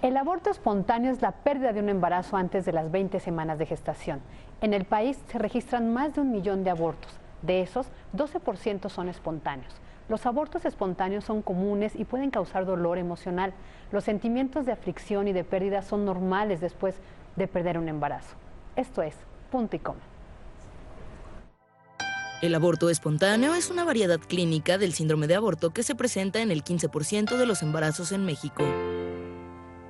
El aborto espontáneo es la pérdida de un embarazo antes de las 20 semanas de gestación. En el país se registran más de 1 millón de abortos. De esos, 12% son espontáneos. Los abortos espontáneos son comunes y pueden causar dolor emocional. Los sentimientos de aflicción y de pérdida son normales después de perder un embarazo. Esto es Punto y Coma. El aborto espontáneo es una variedad clínica del síndrome de aborto que se presenta en el 15% de los embarazos en México.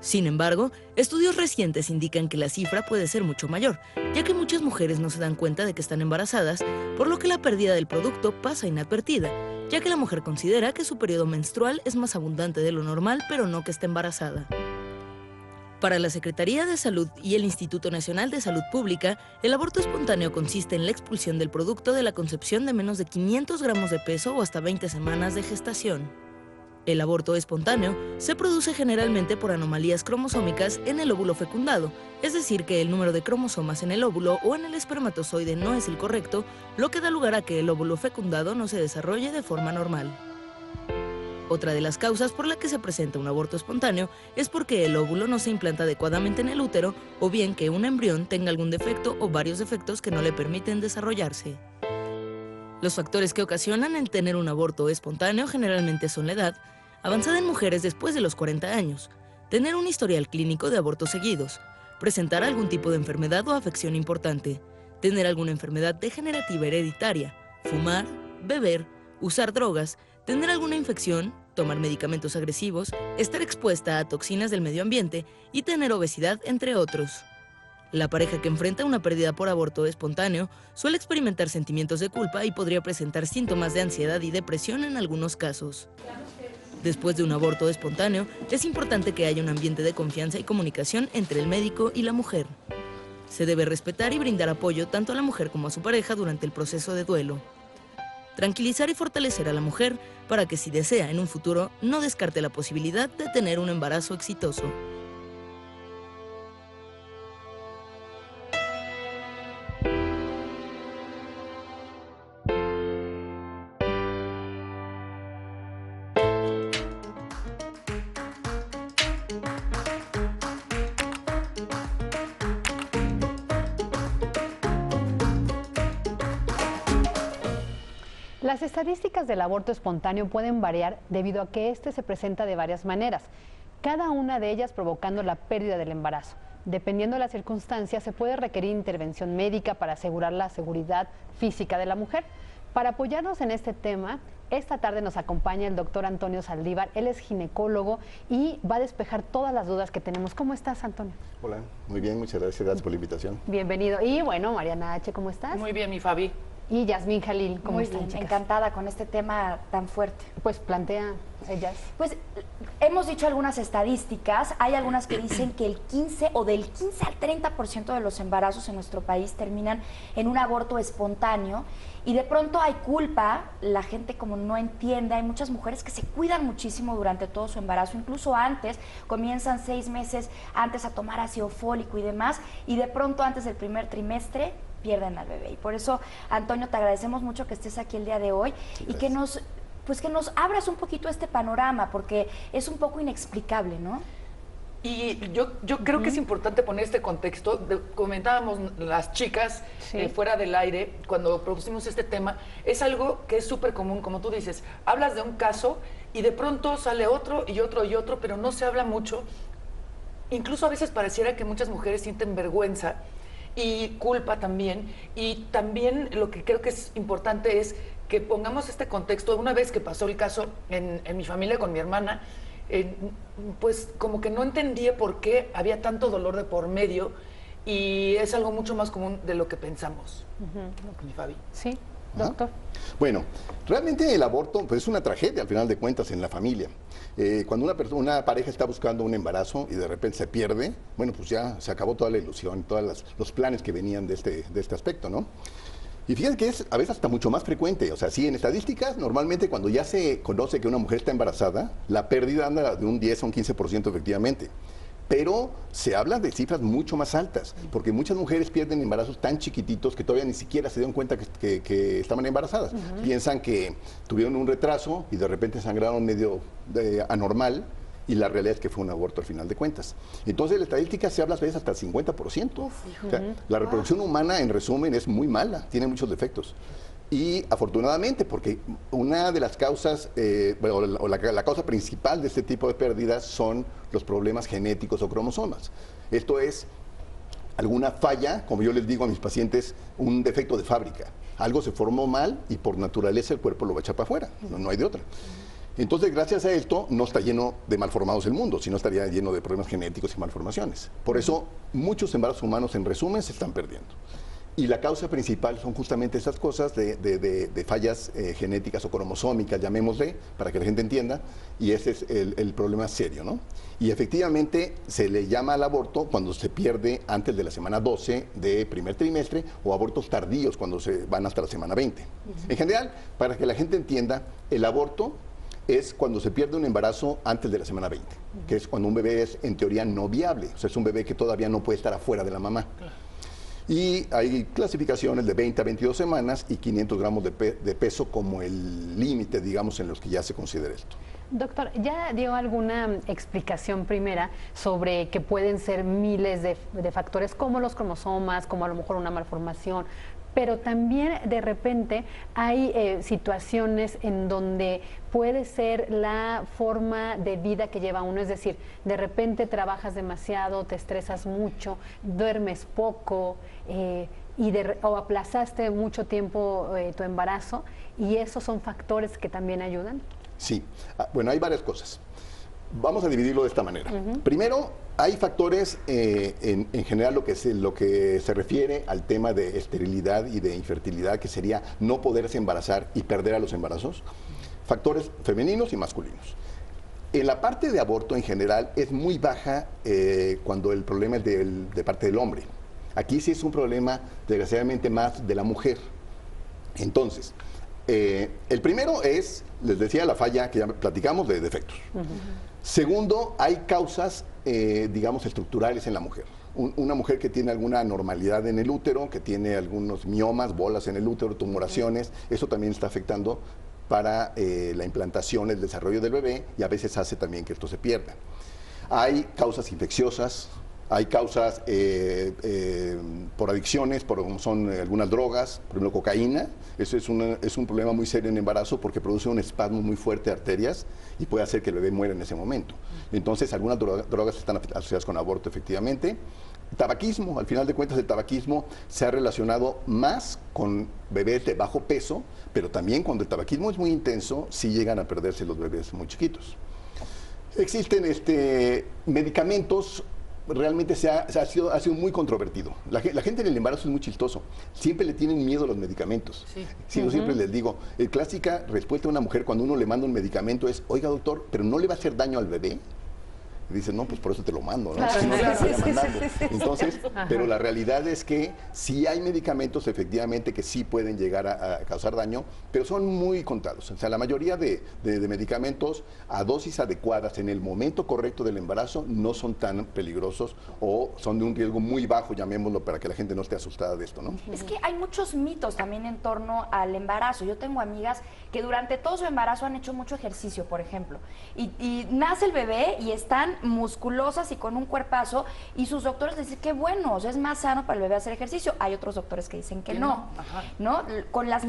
Sin embargo, estudios recientes indican que la cifra puede ser mucho mayor, ya que muchas mujeres no se dan cuenta de que están embarazadas, por lo que la pérdida del producto pasa inadvertida, ya que la mujer considera que su periodo menstrual es más abundante de lo normal, pero no que está embarazada. Para la Secretaría de Salud y el Instituto Nacional de Salud Pública, el aborto espontáneo consiste en la expulsión del producto de la concepción de menos de 500 gramos de peso o hasta 20 semanas de gestación. El aborto espontáneo se produce generalmente por anomalías cromosómicas en el óvulo fecundado, es decir, que el número de cromosomas en el óvulo o en el espermatozoide no es el correcto, lo que da lugar a que el óvulo fecundado no se desarrolle de forma normal. Otra de las causas por la que se presenta un aborto espontáneo es porque el óvulo no se implanta adecuadamente en el útero o bien que un embrión tenga algún defecto o varios defectos que no le permiten desarrollarse. Los factores que ocasionan el tener un aborto espontáneo generalmente son la edad, avanzada en mujeres después de los 40 años, tener un historial clínico de abortos seguidos, presentar algún tipo de enfermedad o afección importante, tener alguna enfermedad degenerativa hereditaria, fumar, beber, usar drogas, tener alguna infección, tomar medicamentos agresivos, estar expuesta a toxinas del medio ambiente y tener obesidad, entre otros. La pareja que enfrenta una pérdida por aborto espontáneo suele experimentar sentimientos de culpa y podría presentar síntomas de ansiedad y depresión en algunos casos. Después de un aborto espontáneo, es importante que haya un ambiente de confianza y comunicación entre el médico y la mujer. Se debe respetar y brindar apoyo tanto a la mujer como a su pareja durante el proceso de duelo. Tranquilizar y fortalecer a la mujer para que si desea en un futuro no descarte la posibilidad de tener un embarazo exitoso. Las estadísticas del aborto espontáneo pueden variar debido a que este se presenta de varias maneras, cada una de ellas provocando la pérdida del embarazo. Dependiendo de las circunstancias, se puede requerir intervención médica para asegurar la seguridad física de la mujer. Para apoyarnos en este tema, esta tarde nos acompaña el doctor Antonio Saldívar. Él es ginecólogo y va a despejar todas las dudas que tenemos. ¿Cómo estás, Antonio? Hola, muy bien, muchas gracias por la invitación. Bienvenido. Y bueno, Mariana H., ¿cómo estás? Muy bien, mi Fabi. Y Yasmín Jalil, ¿cómo Muy están, bien, chicas? encantada con este tema tan fuerte. Pues plantea ellas. Pues hemos dicho algunas estadísticas, hay algunas que dicen que el 15 o del 15 al 30% de los embarazos en nuestro país terminan en un aborto espontáneo y de pronto hay culpa, la gente como no entiende, hay muchas mujeres que se cuidan muchísimo durante todo su embarazo, incluso antes, comienzan 6 meses antes a tomar ácido fólico y demás, y de pronto antes del primer trimestre pierden al bebé. Y por eso, Antonio, te agradecemos mucho que estés aquí el día de hoy y que nos abras un poquito este panorama, porque es un poco inexplicable, ¿no? Y yo creo que es importante poner este contexto. Comentábamos las chicas fuera del aire, cuando producimos este tema, es algo que es súper común, como tú dices, hablas de un caso y de pronto sale otro y otro y otro, pero no se habla mucho. Incluso a veces pareciera que muchas mujeres sienten vergüenza y culpa también, y también lo que creo que es importante es que pongamos este contexto. Una vez que pasó el caso en mi familia con mi hermana, pues como que no entendía por qué había tanto dolor de por medio, y es algo mucho más común de lo que pensamos. Mi Fabi. Sí, doctor. Bueno, realmente el aborto pues, es una tragedia al final de cuentas en la familia. Cuando una pareja está buscando un embarazo y de repente se pierde, bueno, pues ya se acabó toda la ilusión, todos los planes que venían de este aspecto, ¿no? Y fíjense que es a veces hasta mucho más frecuente. O sea, sí, en estadísticas, normalmente cuando ya se conoce que una mujer está embarazada, la pérdida anda de un 10 a un 15% efectivamente. Pero se habla de cifras mucho más altas, porque muchas mujeres pierden embarazos tan chiquititos que todavía ni siquiera se dieron cuenta que estaban embarazadas. Piensan que tuvieron un retraso y de repente sangraron medio anormal y la realidad es que fue un aborto al final de cuentas. Entonces la estadística se habla a veces hasta el 50%. O sea, la reproducción humana, en resumen, es muy mala, tiene muchos defectos. Y afortunadamente, porque una de las causas, la causa principal de este tipo de pérdidas son los problemas genéticos o cromosomas. Esto es alguna falla, como yo les digo a mis pacientes, un defecto de fábrica. Algo se formó mal y por naturaleza el cuerpo lo va a echar para afuera, no hay de otra. Entonces, gracias a esto, no está lleno de malformados el mundo, sino estaría lleno de problemas genéticos y malformaciones. Por eso, muchos embarazos humanos, en resumen, se están perdiendo. Y la causa principal son justamente esas cosas de fallas genéticas o cromosómicas, llamémosle, para que la gente entienda, y ese es el problema serio, ¿no? Y efectivamente se le llama al aborto cuando se pierde antes de la semana 12 de primer trimestre, o abortos tardíos cuando se van hasta la semana 20. En general, para que la gente entienda, el aborto es cuando se pierde un embarazo antes de la semana 20, que es cuando un bebé es en teoría no viable, o sea, es un bebé que todavía no puede estar afuera de la mamá. Y hay clasificaciones de 20 a 22 semanas y 500 gramos de peso como el límite, digamos, en los que ya se considera esto. Doctor, ¿ya dio alguna explicación primera sobre que pueden ser miles de factores como los cromosomas, como a lo mejor una malformación? Pero también de repente hay situaciones en donde puede ser la forma de vida que lleva uno, es decir, de repente trabajas demasiado, te estresas mucho, duermes poco o aplazaste mucho tiempo tu embarazo, y esos son factores que también ayudan. Sí, bueno, hay varias cosas. Vamos a dividirlo de esta manera. Primero, hay factores, en general, lo que se refiere al tema de esterilidad y de infertilidad, que sería no poderse embarazar y perder a los embarazos. Factores femeninos y masculinos. En la parte de aborto, en general, es muy baja cuando el problema es de parte del hombre. Aquí sí es un problema, desgraciadamente, más de la mujer. Entonces, el primero es, les decía, la falla que ya platicamos de defectos. Segundo, hay causas, digamos, estructurales en la mujer. Una mujer que tiene alguna anormalidad en el útero, que tiene algunos miomas, bolas en el útero, tumoraciones, eso también está afectando para la implantación, el desarrollo del bebé, y a veces hace también que esto se pierda. Hay causas infecciosas, hay causas por adicciones, como son algunas drogas, por ejemplo cocaína. Eso es un problema muy serio en embarazo porque produce un espasmo muy fuerte de arterias y puede hacer que el bebé muera en ese momento. Entonces, algunas drogas están asociadas con aborto, efectivamente. Tabaquismo, al final de cuentas, el tabaquismo se ha relacionado más con bebés de bajo peso, pero también cuando el tabaquismo es muy intenso, sí llegan a perderse los bebés muy chiquitos. Existen medicamentos. Realmente ha sido muy controvertido. La gente en el embarazo es muy chistoso. Siempre le tienen miedo a los medicamentos. Sí. Yo siempre les digo, la clásica respuesta a una mujer cuando uno le manda un medicamento es, oiga doctor, ¿pero no le va a hacer daño al bebé? Y dice, no, pues por eso te lo mando, ¿no? Claro, si no, claro. te lo estaría mandando. Entonces, pero la realidad es que sí hay medicamentos efectivamente que sí pueden llegar a causar daño, pero son muy contados. O sea, la mayoría de medicamentos a dosis adecuadas en el momento correcto del embarazo no son tan peligrosos o son de un riesgo muy bajo, llamémoslo, para que la gente no esté asustada de esto, ¿no? Es que hay muchos mitos también en torno al embarazo. Yo tengo amigas que durante todo su embarazo han hecho mucho ejercicio, por ejemplo, y nace el bebé y están musculosas y con un cuerpazo, y sus doctores dicen que bueno, o sea, es más sano para el bebé hacer ejercicio. Hay otros doctores que dicen que no, ¿no? Con las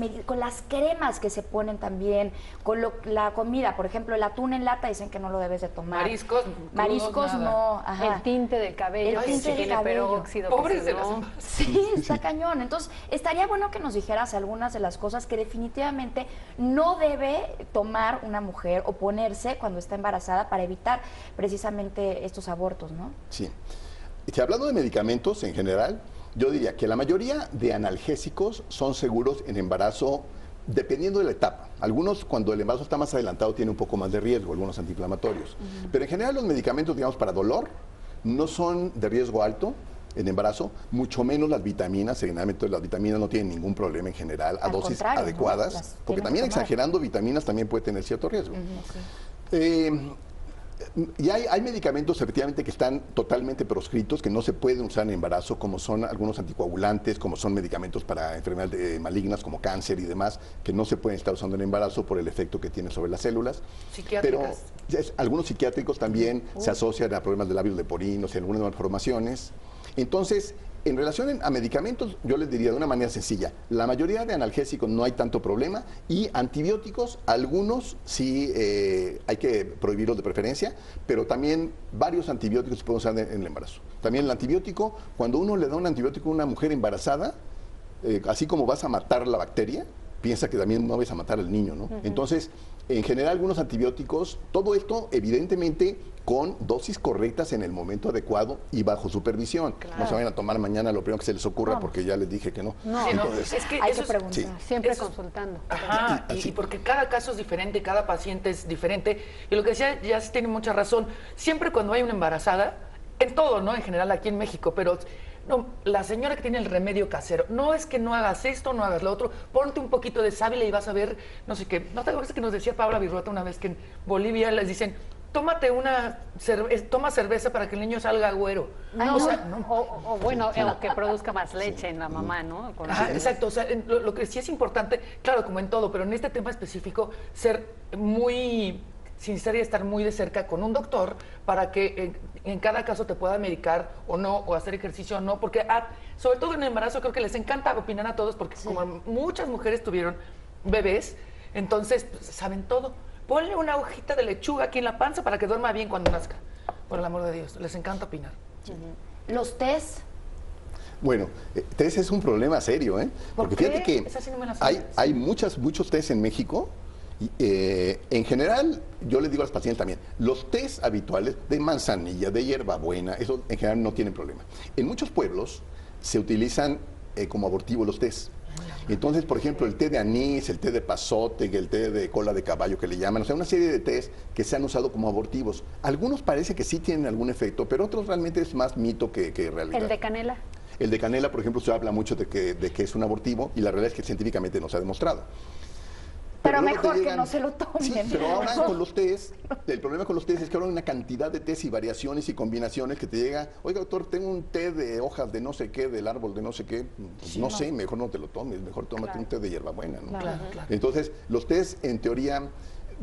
cremas que se ponen también, con la comida, por ejemplo, el atún en lata dicen que no lo debes de tomar. Mariscos no. Ajá. El tinte del cabello, el tinte del cabello. peróxido. Pobres de las Sí, está cañón. Entonces, estaría bueno que nos dijeras algunas de las cosas que definitivamente no debe tomar una mujer o ponerse cuando está embarazada para evitar precisamente estos abortos, ¿no? Sí. Hablando de medicamentos en general, yo diría que la mayoría de analgésicos son seguros en embarazo dependiendo de la etapa. Algunos, cuando el embarazo está más adelantado, tiene un poco más de riesgo, algunos antiinflamatorios. Pero en general los medicamentos, digamos, para dolor, no son de riesgo alto en embarazo, mucho menos las vitaminas. Generalmente las vitaminas no tienen ningún problema en general a dosis adecuadas, ¿no? Porque también exagerando vitaminas también puede tener cierto riesgo. Y hay medicamentos efectivamente que están totalmente proscritos, que no se pueden usar en embarazo, como son algunos anticoagulantes, como son medicamentos para enfermedades malignas como cáncer y demás, que no se pueden estar usando en embarazo por el efecto que tiene sobre las células. Psiquiátricas. Pero algunos psiquiátricos también se asocian a problemas de labios leporino, algunas malformaciones. Entonces, en relación a medicamentos, yo les diría de una manera sencilla, la mayoría de analgésicos no hay tanto problema y antibióticos, algunos sí hay que prohibirlos de preferencia, pero también varios antibióticos se pueden usar en el embarazo. También el antibiótico, cuando uno le da un antibiótico a una mujer embarazada, así como vas a matar la bacteria, piensa que también no vas a matar al niño, ¿no? Entonces, en general, algunos antibióticos, todo esto evidentemente con dosis correctas en el momento adecuado y bajo supervisión. Claro. No se vayan a tomar mañana lo primero que se les ocurra porque ya les dije que no. No, entonces, es que hay que preguntar. Sí. Siempre consultando. Ajá, y porque cada caso es diferente, cada paciente es diferente. Y lo que decía, ya tiene mucha razón. Siempre cuando hay una embarazada, en todo, ¿no? En general aquí en México, pero no, la señora que tiene el remedio casero, no es que no hagas esto, no hagas lo otro, ponte un poquito de sábila y vas a ver, no sé qué. ¿No te acuerdas que nos decía Paula Virrueta una vez que en Bolivia les dicen, tómate toma cerveza para que el niño salga güero? No, o bueno, o que produzca más leche en la mamá, ¿no? Exacto, o sea, lo que sí es importante, claro, como en todo, pero en este tema específico, ser muy sincera y estar muy de cerca con un doctor para que en cada caso te pueda medicar o no, o hacer ejercicio o no, porque sobre todo en el embarazo creo que les encanta opinar a todos, porque como muchas mujeres tuvieron bebés, entonces pues, saben todo. Ponle una hojita de lechuga aquí en la panza para que duerma bien cuando nazca, por el amor de Dios, les encanta opinar. ¿Los test? Bueno, test es un problema serio, ¿eh? Porque fíjate que Esa sí no me la hay muchos test en México. En general, yo les digo a los pacientes también, los test habituales de manzanilla, de hierbabuena, eso en general no tienen problema. En muchos pueblos se utilizan como abortivos los test. Entonces, por ejemplo, el té de anís, el té de pasote, el té de cola de caballo que le llaman, o sea, una serie de tés que se han usado como abortivos. Algunos parece que sí tienen algún efecto, pero otros realmente es más mito que realidad. ¿El de canela? El de canela, por ejemplo, se habla mucho de que es un abortivo y la realidad es que científicamente no se ha demostrado. Pero mejor que no se lo tomen. Sí, pero ahora con los test, el problema con los test es que ahora hay una cantidad de test y variaciones y combinaciones que te llega, oiga doctor, tengo un té de hojas de no sé qué, del árbol de no sé qué, pues no sé, mejor no te lo tomes, mejor tómate un té de hierbabuena, ¿no? Claro. Entonces, los test en teoría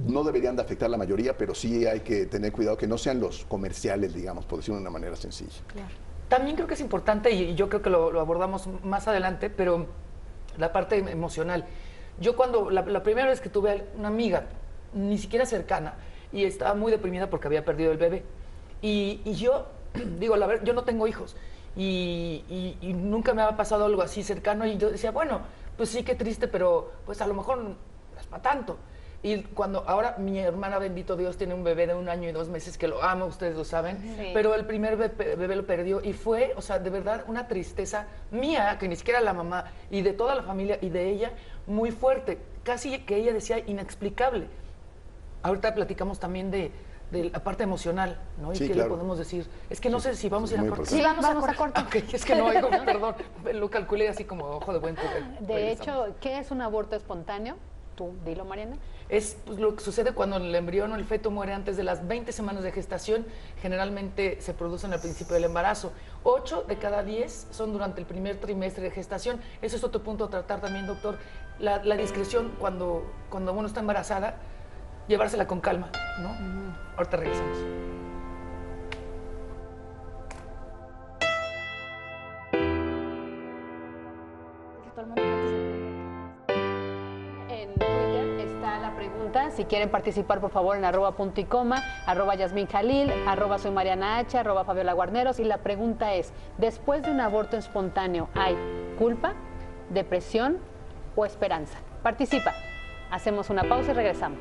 no deberían de afectar a la mayoría, pero sí hay que tener cuidado que no sean los comerciales, digamos, por decirlo de una manera sencilla. Claro. También creo que es importante, y yo creo que lo abordamos más adelante, pero la parte emocional. Yo cuando, la primera vez que tuve una amiga, ni siquiera cercana, y estaba muy deprimida porque había perdido el bebé, y yo, digo, la verdad, yo no tengo hijos, y nunca me había pasado algo así cercano, y yo decía, bueno, pues sí, qué triste, pero pues a lo mejor no es para tanto. Y cuando ahora mi hermana, bendito Dios, tiene un bebé de 1 año y 2 meses que lo amo, ustedes lo saben, pero el primer bebé lo perdió y fue, o sea, de verdad una tristeza mía, que ni siquiera la mamá, y de toda la familia y de ella, muy fuerte, casi que ella decía inexplicable. Ahorita platicamos también de la parte emocional, ¿no? Sí, ¿Y qué claro. le podemos decir? Es que no sé si vamos a ir a corte. Sí, vamos a corte. Okay, es que no oigo, perdón, lo calculé así como ojo de buen cubero. De hecho, ¿qué es un aborto espontáneo? Tú, dilo, Mariana. Es pues, lo que sucede cuando el embrión o el feto muere antes de las 20 semanas de gestación. Generalmente se producen al principio del embarazo. 8 de cada 10 son durante el primer trimestre de gestación. Eso es otro punto a tratar también, doctor. La discreción cuando uno está embarazada, llevársela con calma, ¿no? Ahorita regresamos. En Twitter está la pregunta. Si quieren participar, por favor, en @punto_y_coma, @YasminJalil, @soy Mariana H, @Fabiola Guarneros. Y la pregunta es, después de un aborto espontáneo, ¿hay culpa, depresión o esperanza? Participa. Hacemos una pausa y regresamos.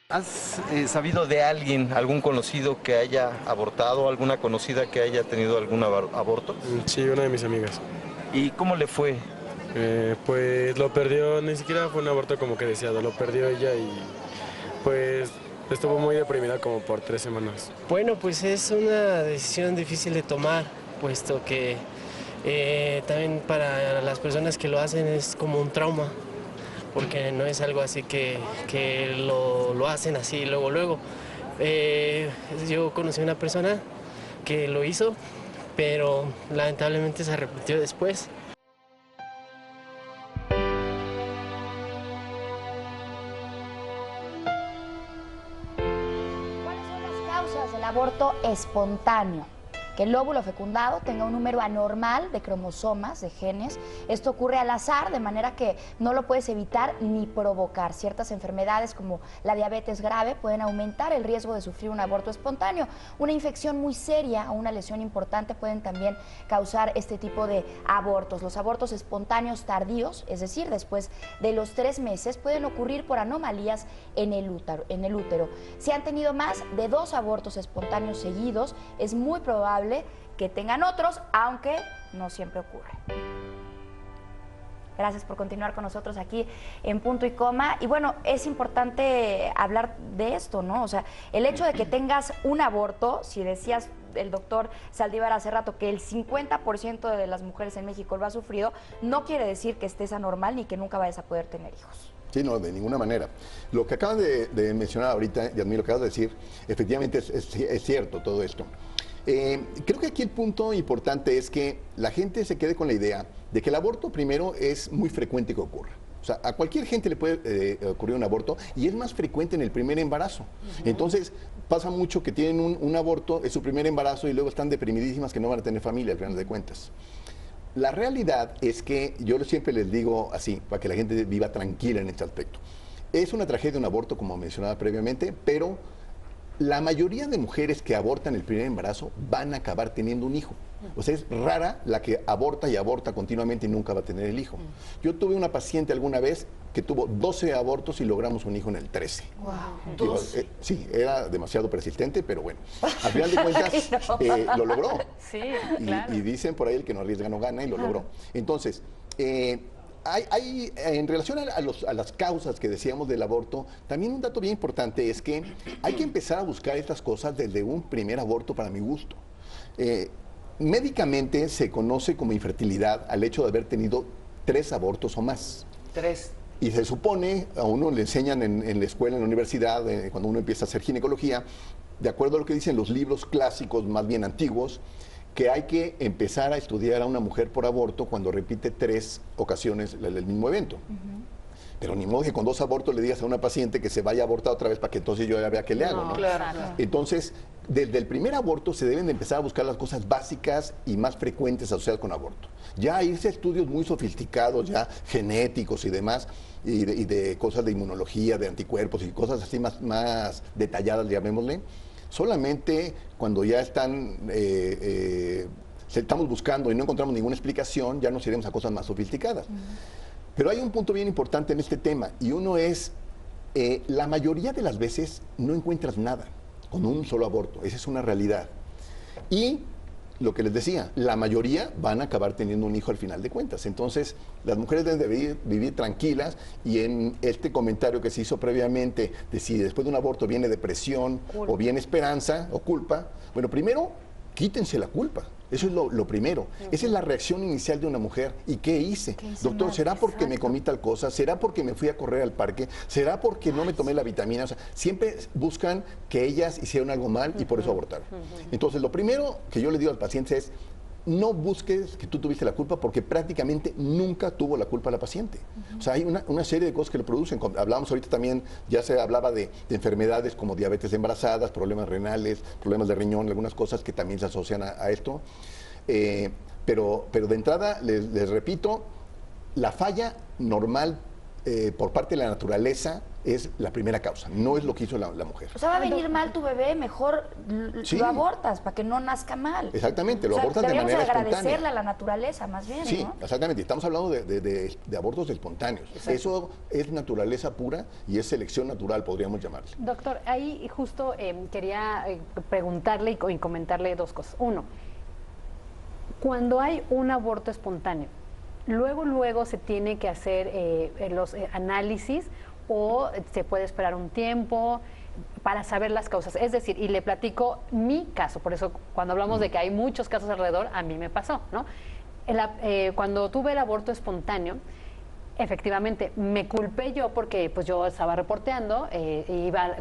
¿Has sabido de alguien, algún conocido que haya abortado, alguna conocida que haya tenido algún aborto? Sí, una de mis amigas. ¿Y cómo le fue? Pues lo perdió, ni siquiera fue un aborto como que deseado, lo perdió ella y pues estuvo muy deprimida como por 3 semanas. Bueno, pues es una decisión difícil de tomar, puesto que también para las personas que lo hacen es como un trauma, porque no es algo así que lo hacen así luego. Yo conocí a una persona que lo hizo, pero lamentablemente se arrepintió después. ¿Cuáles son las causas del aborto espontáneo? Que el óvulo fecundado tenga un número anormal de cromosomas, de genes. Esto ocurre al azar, de manera que no lo puedes evitar ni provocar. Ciertas enfermedades como la diabetes grave pueden aumentar el riesgo de sufrir un aborto espontáneo. Una infección muy seria o una lesión importante pueden también causar este tipo de abortos. Los abortos espontáneos tardíos, es decir, después de los 3 meses, pueden ocurrir por anomalías en el útero. Si han tenido más de 2 abortos espontáneos seguidos, es muy probable que tengan otros, aunque no siempre ocurre. Gracias por continuar con nosotros aquí en Punto y Coma. Y bueno, es importante hablar de esto, ¿no? O sea, el hecho de que tengas un aborto, si decías el doctor Saldívar hace rato que el 50% de las mujeres en México lo ha sufrido, no quiere decir que estés anormal ni que nunca vayas a poder tener hijos. Sí, no, de ninguna manera. Lo que acabas de mencionar ahorita, y a mí lo que acabas de decir, efectivamente es cierto todo esto. Creo que aquí el punto importante es que la gente se quede con la idea de que el aborto primero es muy frecuente que ocurra. O sea, a cualquier gente le puede ocurrir un aborto y es más frecuente en el primer embarazo. Entonces, pasa mucho que tienen un aborto, es su primer embarazo y luego están deprimidísimas que no van a tener familia, al final de cuentas. La realidad es que yo siempre les digo así, para que la gente viva tranquila en este aspecto. Es una tragedia un aborto, como mencionaba previamente, pero la mayoría de mujeres que abortan el primer embarazo van a acabar teniendo un hijo. O sea, es rara la que aborta y aborta continuamente y nunca va a tener el hijo. Yo tuve una paciente alguna vez que tuvo 12 abortos y logramos un hijo en el 13. Wow. 12. Sí, era demasiado persistente, pero bueno, al final de cuentas lo logró. Sí, claro. Y dicen por ahí el que no arriesga no gana y lo logró. Entonces, en relación a las causas que decíamos del aborto, también un dato bien importante es que hay que empezar a buscar estas cosas desde un primer aborto para mi gusto. Médicamente se conoce como infertilidad al hecho de haber tenido 3 abortos o más. 3. Y se supone, a uno le enseñan en la escuela, en la universidad, cuando uno empieza a hacer ginecología, de acuerdo a lo que dicen los libros clásicos más bien antiguos, que hay que empezar a estudiar a una mujer por aborto cuando repite 3 ocasiones el mismo evento. Pero ni modo que con 2 abortos le digas a una paciente que se vaya a abortar otra vez para que entonces yo ya vea qué le hago, ¿no? Claro. Entonces, desde el primer aborto se deben de empezar a buscar las cosas básicas y más frecuentes asociadas con aborto. Ya irse a estudios muy sofisticados, ya genéticos y demás, y de cosas de inmunología, de anticuerpos y cosas así más detalladas, llamémosle, solamente cuando ya estamos buscando y no encontramos ninguna explicación, ya nos iremos a cosas más sofisticadas. Pero hay un punto bien importante en este tema, y uno es, la mayoría de las veces no encuentras nada con un solo aborto, esa es una realidad. Y lo que les decía, la mayoría van a acabar teniendo un hijo al final de cuentas. Entonces, las mujeres deben de vivir tranquilas, y en este comentario que se hizo previamente de si después de un aborto viene depresión o viene esperanza o culpa, bueno, primero quítense la culpa. Eso es lo primero. Esa es la reacción inicial de una mujer. ¿Y qué hice? Doctor, ¿será porque me comí tal cosa? ¿Será porque me fui a correr al parque? ¿Será porque no me tomé la vitamina? O sea, siempre buscan que ellas hicieron algo mal y por eso abortaron. Entonces, lo primero que yo le digo al paciente es, no busques que tú tuviste la culpa, porque prácticamente nunca tuvo la culpa la paciente. O sea, hay una serie de cosas que lo producen. Hablábamos ahorita también, ya se hablaba de enfermedades como diabetes de embarazadas, problemas renales, problemas de riñón, algunas cosas que también se asocian a esto. Pero de entrada, les repito, la falla normal por parte de la naturaleza es la primera causa, no es lo que hizo la mujer. O sea, va a venir mal tu bebé, mejor lo abortas para que no nazca mal. Exactamente, lo abortas de manera espontánea. Deberíamos agradecerle a la naturaleza, más bien, sí, ¿no? Exactamente, estamos hablando de abortos espontáneos. Exacto. Eso es naturaleza pura y es selección natural, podríamos llamarle. Doctor, ahí justo quería preguntarle y comentarle 2 cosas. Uno, cuando hay un aborto espontáneo, luego se tiene que hacer los análisis, o se puede esperar un tiempo para saber las causas. Es decir, y le platico mi caso, por eso cuando hablamos de que hay muchos casos alrededor, a mí me pasó, ¿no? Cuando tuve el aborto espontáneo, Efectivamente, me culpé yo porque pues yo estaba reporteando,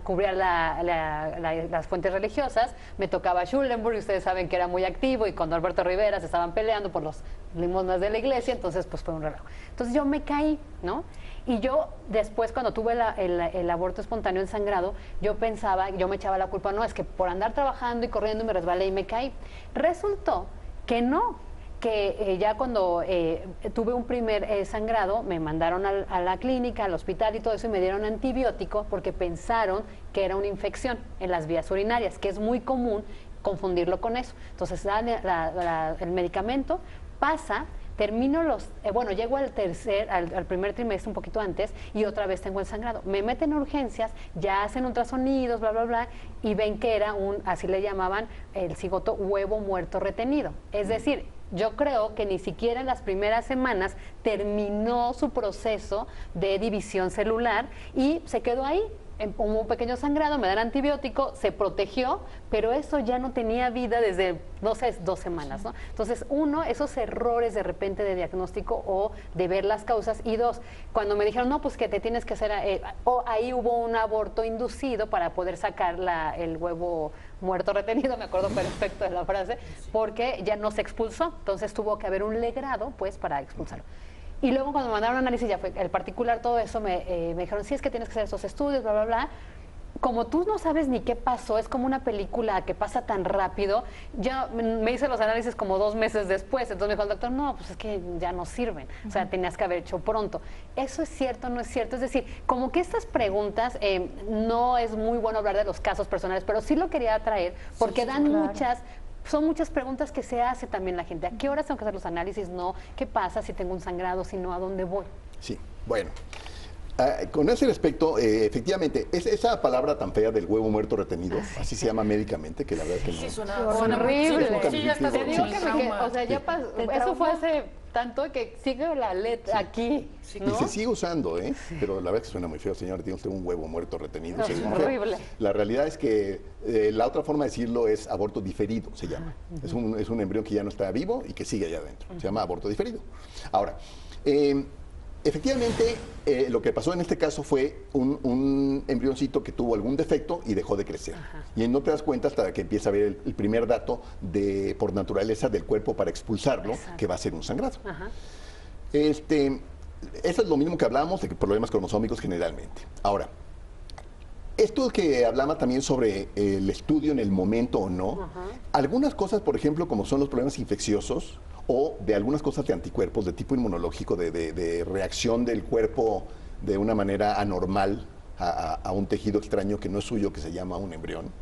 cubría las fuentes religiosas, me tocaba Schulenburg y ustedes saben que era muy activo y con Alberto Rivera se estaban peleando por los limosnas de la iglesia, entonces pues fue un relajo. Entonces yo me caí, ¿no? Y yo después cuando tuve el aborto espontáneo en sangrado, yo pensaba, yo me echaba la culpa, no, es que por andar trabajando y corriendo me resbalé y me caí. Resultó que no, que ya cuando tuve un primer sangrado, me mandaron a la clínica, al hospital y todo eso, y me dieron antibiótico porque pensaron que era una infección en las vías urinarias, que es muy común confundirlo con eso. Entonces el medicamento pasa, termino llego al primer trimestre un poquito antes y otra vez tengo el sangrado. Me meten a urgencias, ya hacen ultrasonidos, bla, bla, bla, y ven que era así le llamaban, el cigoto huevo muerto retenido. Es decir, yo creo que ni siquiera en las primeras semanas terminó su proceso de división celular y se quedó ahí. Hubo un pequeño sangrado, me dan antibiótico, se protegió, pero eso ya no tenía vida desde, no sé, 2 semanas, ¿no? Entonces, uno, esos errores de repente de diagnóstico o de ver las causas, y 2, cuando me dijeron, no, pues que te tienes que hacer, ahí hubo un aborto inducido para poder sacar el huevo muerto retenido, me acuerdo perfecto de la frase, porque ya no se expulsó, entonces tuvo que haber un legrado, pues, para expulsarlo. Y luego cuando me mandaron análisis, ya fue el particular, todo eso, me dijeron, sí, es que tienes que hacer esos estudios, bla, bla, bla. Como tú no sabes ni qué pasó, es como una película que pasa tan rápido, ya me hice los análisis como 2 meses después, entonces me dijo el doctor, no, pues es que ya no sirven, o sea, tenías que haber hecho pronto. ¿Eso es cierto o no es cierto? Es decir, como que estas preguntas, no es muy bueno hablar de los casos personales, pero sí lo quería traer, porque dan son muchas preguntas que se hace también la gente. ¿A qué horas tengo que hacer los análisis? No. ¿Qué pasa si tengo un sangrado? Si no, ¿a dónde voy? Sí, bueno. Con ese respecto, efectivamente, esa palabra tan fea del huevo muerto retenido, así se llama médicamente, que la verdad es que no. Sí, suena horrible. Sí, ya está. Te digo o sea, ya pasó. Eso fue hace tanto que sigue la letra aquí, ¿no? Y se sigue usando, pero la verdad es que suena muy feo, señor. Tiene usted un huevo muerto retenido. No, es horrible. La realidad es que la otra forma de decirlo es aborto diferido, se llama. Es un embrión que ya no está vivo y que sigue allá adentro. Se llama aborto diferido. Ahora, efectivamente, lo que pasó en este caso fue un embrioncito que tuvo algún defecto y dejó de crecer. Y no te das cuenta hasta que empieza a ver el primer dato por naturaleza del cuerpo para expulsarlo, que va a ser un sangrado. Eso es lo mismo que hablamos de problemas cromosómicos generalmente. Ahora, esto que hablaba también sobre el estudio en el momento o no, algunas cosas, por ejemplo, como son los problemas infecciosos, o de algunas cosas de anticuerpos de tipo inmunológico, de reacción del cuerpo de una manera anormal a un tejido extraño que no es suyo, que se llama un embrión.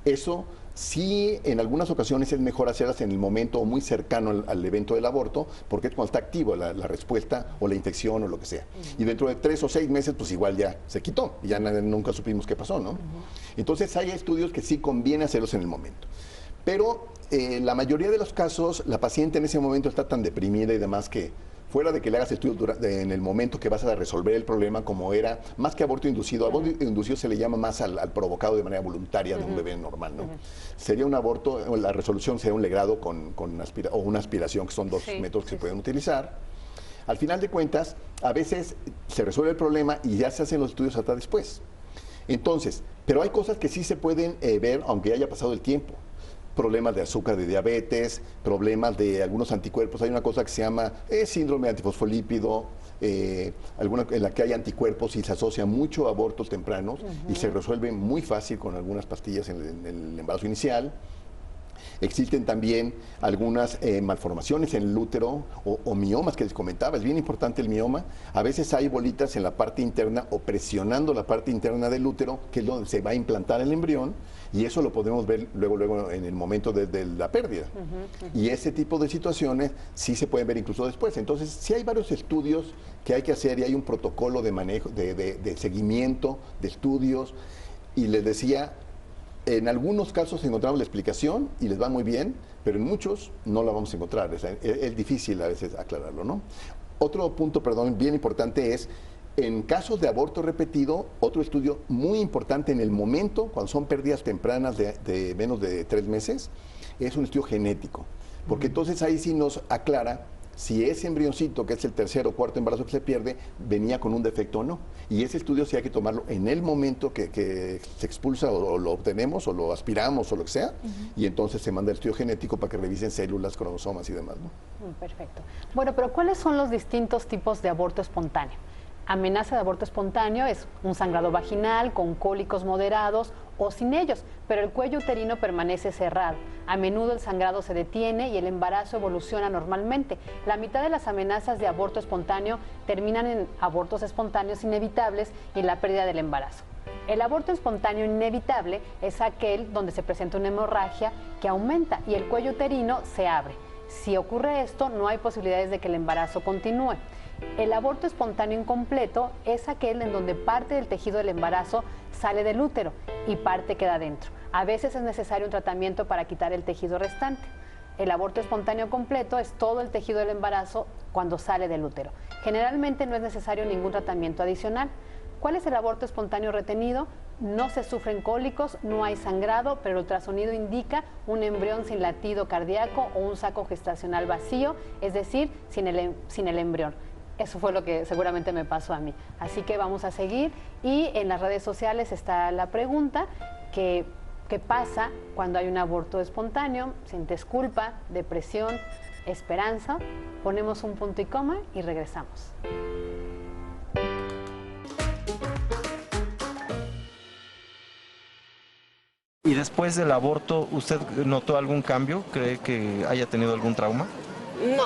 Eso sí, en algunas ocasiones es mejor hacerlas en el momento muy cercano al evento del aborto, porque es cuando está activo la respuesta o la infección o lo que sea. Y dentro de 3 o 6 meses, pues igual ya se quitó, y ya nunca supimos qué pasó, ¿no? Entonces hay estudios que sí conviene hacerlos en el momento. Pero la mayoría de los casos, la paciente en ese momento está tan deprimida y demás que, fuera de que le hagas estudios en el momento que vas a resolver el problema, como era, más que aborto inducido, aborto inducido se le llama más al provocado de manera voluntaria de un bebé normal, ¿no? Sería un aborto, la resolución sería un legrado o una aspiración, que son 2 métodos que se pueden utilizar. Al final de cuentas, a veces se resuelve el problema y ya se hacen los estudios hasta después. Entonces, pero hay cosas que sí se pueden ver aunque haya pasado el tiempo. Problemas de azúcar, de diabetes, problemas de algunos anticuerpos. Hay una cosa que se llama síndrome antifosfolípido, en la que hay anticuerpos y se asocia mucho a abortos tempranos y se resuelve muy fácil con algunas pastillas en el embarazo inicial. Existen también algunas malformaciones en el útero o miomas que les comentaba. Es bien importante el mioma. A veces hay bolitas en la parte interna o presionando la parte interna del útero, que es donde se va a implantar el embrión, y eso lo podemos ver luego en el momento de la pérdida. Y ese tipo de situaciones sí se pueden ver incluso después. Entonces, sí hay varios estudios que hay que hacer y hay un protocolo de manejo, de seguimiento, de estudios. Y les decía, en algunos casos encontramos la explicación y les va muy bien, pero en muchos no la vamos a encontrar. Es difícil a veces aclararlo, ¿no? Otro punto, bien importante es, en casos de aborto repetido, otro estudio muy importante en el momento, cuando son pérdidas tempranas de menos de 3 meses, es un estudio genético. Porque entonces ahí sí nos aclara si ese embrioncito, que es el tercer o cuarto embarazo que se pierde, venía con un defecto o no. Y ese estudio sí hay que tomarlo en el momento que se expulsa o lo obtenemos o lo aspiramos o lo que sea, y entonces se manda el estudio genético para que revisen células, cromosomas y demás, ¿no? Perfecto. Bueno, pero ¿cuáles son los distintos tipos de aborto espontáneo? Amenaza de aborto espontáneo es un sangrado vaginal con cólicos moderados o sin ellos, pero el cuello uterino permanece cerrado. A menudo el sangrado se detiene y el embarazo evoluciona normalmente. La mitad de las amenazas de aborto espontáneo terminan en abortos espontáneos inevitables y la pérdida del embarazo. El aborto espontáneo inevitable es aquel donde se presenta una hemorragia que aumenta y el cuello uterino se abre. Si ocurre esto, no hay posibilidades de que el embarazo continúe. El aborto espontáneo incompleto es aquel en donde parte del tejido del embarazo sale del útero y parte queda dentro. A veces es necesario un tratamiento para quitar el tejido restante. El aborto espontáneo completo es todo el tejido del embarazo cuando sale del útero. Generalmente no es necesario ningún tratamiento adicional. ¿Cuál es el aborto espontáneo retenido? No se sufren cólicos, no hay sangrado, pero el ultrasonido indica un embrión sin latido cardíaco o un saco gestacional vacío, es decir, sin el embrión. Eso fue lo que seguramente me pasó a mí. Así que vamos a seguir y en las redes sociales está la pregunta ¿qué pasa cuando hay un aborto espontáneo? ¿Sientes culpa, depresión, esperanza? Ponemos un punto y coma y regresamos. ¿Y después del aborto, usted notó algún cambio? ¿Cree que haya tenido algún trauma? No,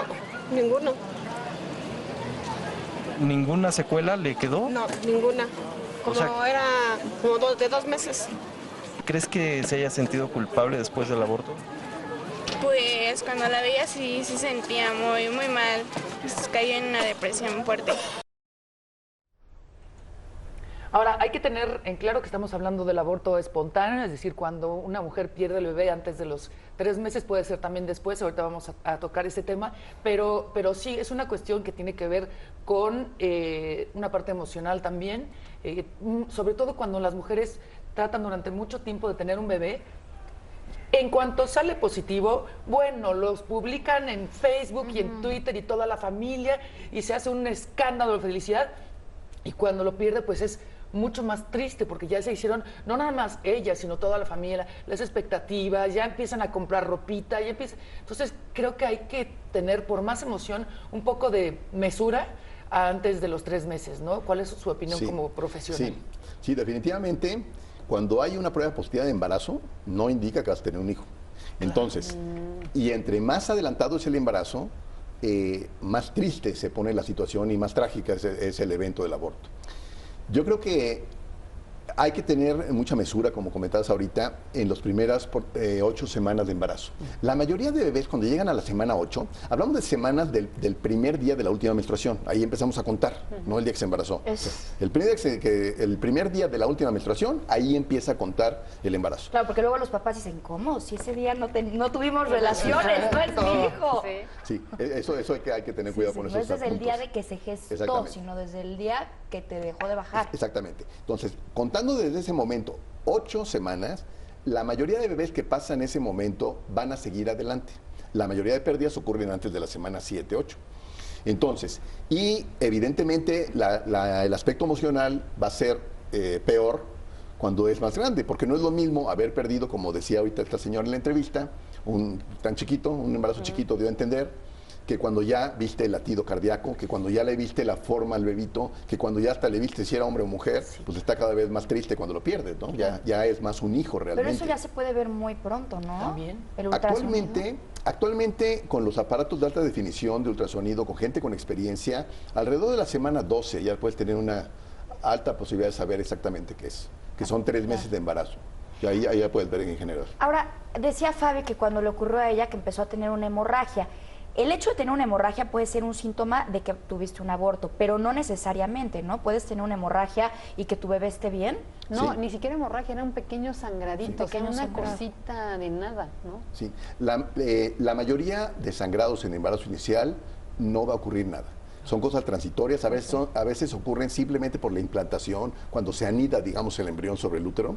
ninguno. ¿Ninguna secuela le quedó? No, ninguna. Como era como de 2 meses. ¿Crees que se haya sentido culpable después del aborto? Pues cuando la veía sí sentía muy mal. Pues, caí en una depresión fuerte. Ahora, hay que tener en claro que estamos hablando del aborto espontáneo, es decir, cuando una mujer pierde el bebé antes de los 3 meses, puede ser también después, ahorita vamos a tocar ese tema, pero sí, es una cuestión que tiene que ver con una parte emocional también, sobre todo cuando las mujeres tratan durante mucho tiempo de tener un bebé. En cuanto sale positivo, bueno, los publican en Facebook y en Twitter y toda la familia y se hace un escándalo de felicidad, y cuando lo pierde, pues es mucho más triste porque ya se hicieron, no nada más ella, sino toda la familia, las expectativas, ya empiezan a comprar ropita, ya empiezan. Entonces creo que hay que tener, por más emoción, un poco de mesura antes de los 3 meses, ¿no? ¿Cuál es su opinión como profesional? Sí, definitivamente, cuando hay una prueba positiva de embarazo, no indica que vas a tener un hijo. Entonces, y entre más adelantado es el embarazo, más triste se pone la situación y más trágica es el evento del aborto. Yo creo que hay que tener mucha mesura, como comentabas ahorita, en las primeras 8 semanas de embarazo. La mayoría de bebés, cuando llegan a la semana 8, hablamos de semanas del primer día de la última menstruación. Ahí empezamos a contar, no el día que se embarazó. El primer día de la última menstruación, ahí empieza a contar el embarazo. Claro, porque luego los papás dicen, ¿cómo? Si ese día no tuvimos relaciones, no es mi hijo. Sí, eso hay que tener cuidado con esos puntos. No es desde el día puntos. de que se gestó, sino desde el día que te dejó de bajar. Exactamente. Entonces, contando desde ese momento 8 semanas, la mayoría de bebés que pasan ese momento van a seguir adelante. La mayoría de pérdidas ocurren antes de la semana 7, 8. Entonces, y evidentemente el aspecto emocional va a ser peor cuando es más grande, porque no es lo mismo haber perdido, como decía ahorita esta señora en la entrevista, un embarazo chiquito, dio a entender, que cuando ya viste el latido cardíaco, que cuando ya le viste la forma al bebito, que cuando ya hasta le viste si era hombre o mujer, pues está cada vez más triste cuando lo pierdes, ¿no? Ya es más un hijo realmente. Pero eso ya se puede ver muy pronto, ¿no? También. Actualmente, con los aparatos de alta definición de ultrasonido, con gente con experiencia, alrededor de la semana 12 ya puedes tener una alta posibilidad de saber exactamente qué es, que son 3 meses de embarazo. Y ahí ya puedes ver en general. Ahora, decía Fabi que cuando le ocurrió a ella que empezó a tener una hemorragia. El hecho de tener una hemorragia puede ser un síntoma de que tuviste un aborto, pero no necesariamente, ¿no? Puedes tener una hemorragia y que tu bebé esté bien. No, ni siquiera hemorragia, era un pequeño sangradito, una cosita de nada, ¿no? Sí, la mayoría de sangrados en embarazo inicial no va a ocurrir nada. Son cosas transitorias, a veces ocurren simplemente por la implantación, cuando se anida, digamos, el embrión sobre el útero.